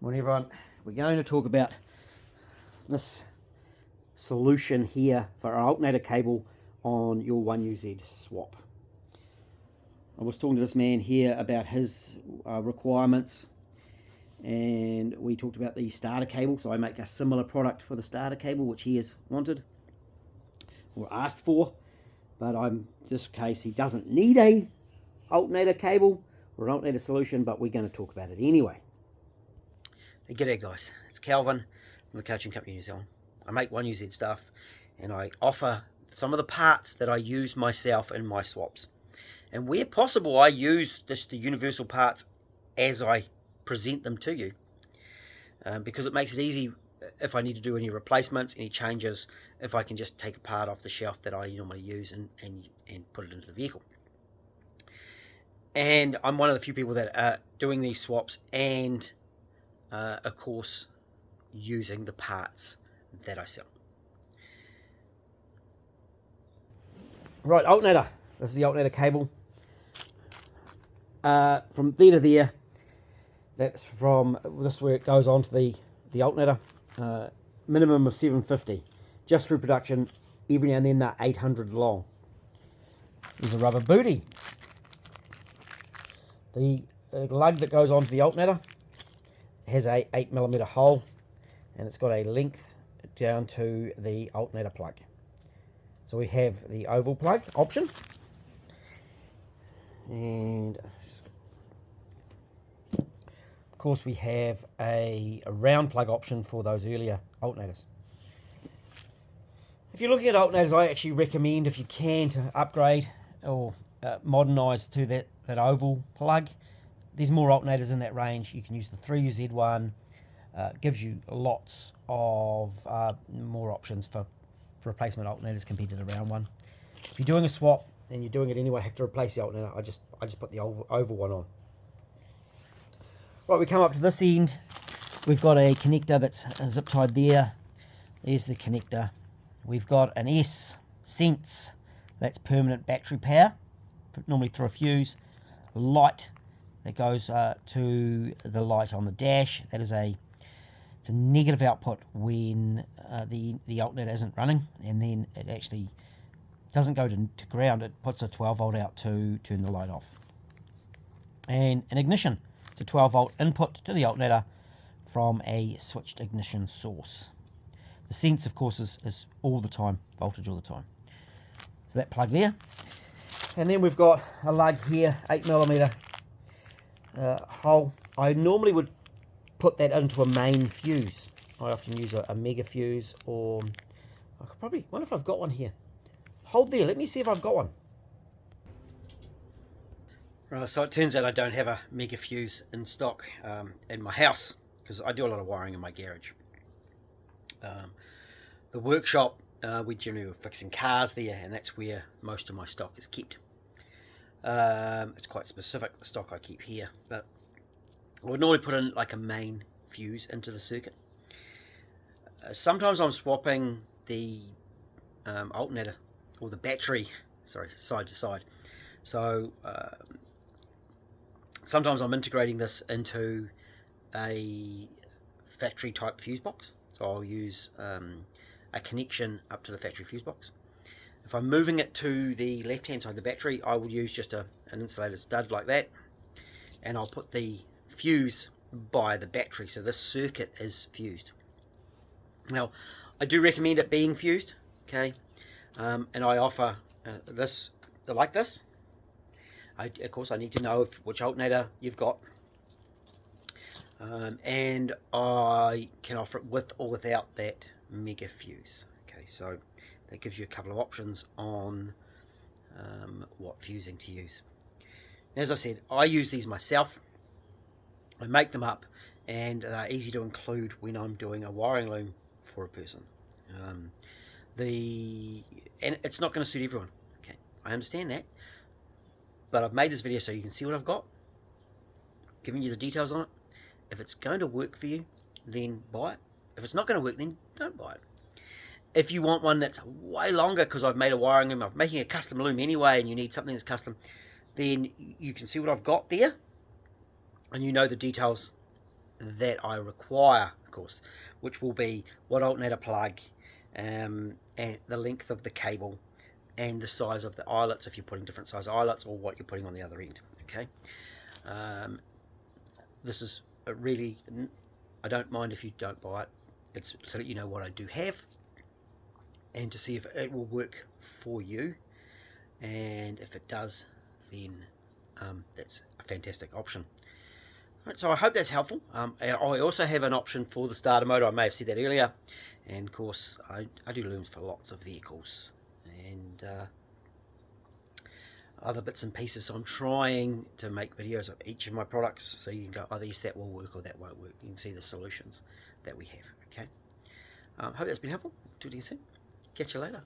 Morning everyone, we're going to talk about this solution here for our alternator cable on your 1UZ swap. I was talking to this man here about his requirements, and we talked about the starter cable. So I make a similar product for the starter cable which he has wanted or asked for, but in this case he doesn't need a alternator cable or an alternator solution, but we're going to talk about it anyway. G'day guys, it's Calvin from the Coaching Company New Zealand. I make 1UZ stuff and I offer some of the parts that I use myself in my swaps. And where possible I use the universal parts as I present them to you, because it makes it easy if I need to do any replacements, any changes, if I can just take a part off the shelf that I normally use and put it into the vehicle. And I'm one of the few people that are doing these swaps and of course using the parts that I sell. Right, alternator. This is the alternator cable. From there to there, that's from this where it goes on to the alternator. Minimum of 750. Just through production, every now and then they're 800 long. There's a rubber booty. The lug that goes onto the alternator has a 8mm hole, and it's got a length down to the alternator plug. So we have the oval plug option, and of course we have a round plug option for those earlier alternators. If you're looking at alternators, I actually recommend, if you can, to upgrade or modernize to that oval plug. There's more alternators in that range. You can use the 3UZ one. Gives you lots of more options for replacement alternators compared to the round one. If you're doing a swap and you're doing it anyway, have to replace the alternator, I just put the oval one on. Right, we come up to this end. We've got a connector that's zip tied there. There's the connector. We've got an sense, that's permanent battery power, normally through a fuse. Light that goes to the light on the dash. That is it's a negative output when the alternator isn't running, and then it actually doesn't go to ground. It puts a 12 volt out to turn the light off. And an ignition. It's a 12 volt input to the alternator from a switched ignition source. The sense, of course, is all the time, voltage all the time. So that plug there. And then we've got a lug here, 8mm hole. I normally would put that into a main fuse. I often use a mega fuse, or I could probably wonder if I've got one here. Hold there, let me see if I've got one. Right, so it turns out I don't have a mega fuse in stock in my house, because I do a lot of wiring in my garage. The workshop, we generally were fixing cars there, and that's where most of my stock is kept. It's quite specific, the stock I keep here, but I would normally put in like a main fuse into the circuit. Sometimes I'm swapping the alternator or the battery, side to side. So sometimes I'm integrating this into a factory type fuse box. So I'll use a connection up to the factory fuse box. If I'm moving it to the left hand side of the battery, I will use just an insulated stud like that, and I'll put the fuse by the battery, so this circuit is fused. Now I do recommend it being fused, okay, and I offer this like this. Of course I need to know which alternator you've got, and I can offer it with or without that mega fuse. Okay, so that gives you a couple of options on what fusing to use. As I said, I use these myself. I make them up, and they're easy to include when I'm doing a wiring loom for a person. And it's not going to suit everyone. Okay, I understand that, but I've made this video so you can see what I've got, giving you the details on it. If it's going to work for you, then buy it. If it's not going to work, then don't buy it. If you want one that's way longer, because I've made a wiring loom, I'm making a custom loom anyway, and you need something that's custom, then you can see what I've got there, and you know the details that I require, of course, which will be what alternator plug, and the length of the cable, and the size of the eyelets if you're putting different size eyelets, or what you're putting on the other end. Okay, this is a really, I don't mind if you don't buy it. It's to let you know what I do have, and to see if it will work for you, and if it does, then that's a fantastic option. Right, so I hope that's helpful. I also have an option for the starter motor. I may have said that earlier, and of course I do looms for lots of vehicles and other bits and pieces. So I'm trying to make videos of each of my products, so you can go, oh, that will work or that won't work. You can see the solutions that we have. Okay. Hope that's been helpful. Talk to you soon. Catch you later.